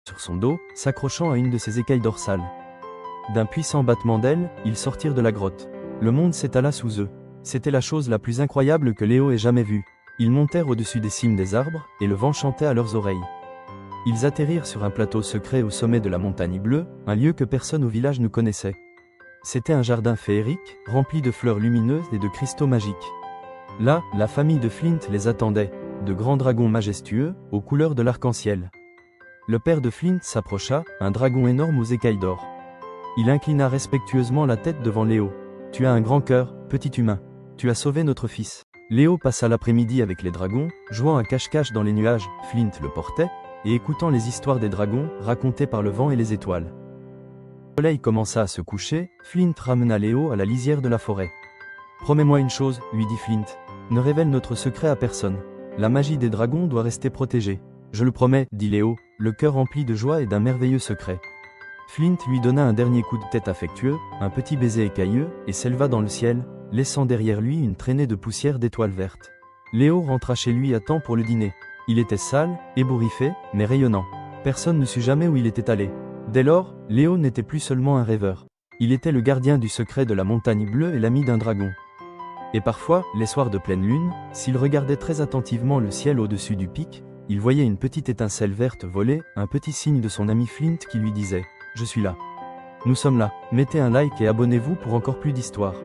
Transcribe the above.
sur son dos, s'accrochant à une de ses écailles dorsales. D'un puissant battement d'ailes, ils sortirent de la grotte. Le monde s'étala sous eux. C'était la chose la plus incroyable que Léo ait jamais vue. Ils montèrent au-dessus des cimes des arbres, et le vent chantait à leurs oreilles. Ils atterrirent sur un plateau secret au sommet de la montagne bleue, un lieu que personne au village ne connaissait. C'était un jardin féerique, rempli de fleurs lumineuses et de cristaux magiques. Là, la famille de Flint les attendait, de grands dragons majestueux, aux couleurs de l'arc-en-ciel. Le père de Flint s'approcha, un dragon énorme aux écailles d'or. Il inclina respectueusement la tête devant Léo. « Tu as un grand cœur, petit humain. Tu as sauvé notre fils. » Léo passa l'après-midi avec les dragons, jouant à cache-cache dans les nuages, Flint le portait, et écoutant les histoires des dragons, racontées par le vent et les étoiles. Le soleil commença à se coucher, Flint ramena Léo à la lisière de la forêt. « Promets-moi une chose, lui dit Flint. Ne révèle notre secret à personne. La magie des dragons doit rester protégée. »« Je le promets, dit Léo, le cœur rempli de joie et d'un merveilleux secret. » Flint lui donna un dernier coup de tête affectueux, un petit baiser écailleux, et s'éleva dans le ciel, laissant derrière lui une traînée de poussière d'étoiles vertes. Léo rentra chez lui à temps pour le dîner. Il était sale, ébouriffé, mais rayonnant. Personne ne sut jamais où il était allé. Dès lors, Léo n'était plus seulement un rêveur. Il était le gardien du secret de la montagne bleue et l'ami d'un dragon. Et parfois, les soirs de pleine lune, s'il regardait très attentivement le ciel au-dessus du pic, il voyait une petite étincelle verte voler, un petit signe de son ami Flint qui lui disait « Je suis là. Nous sommes là. Mettez un like et abonnez-vous pour encore plus d'histoires. »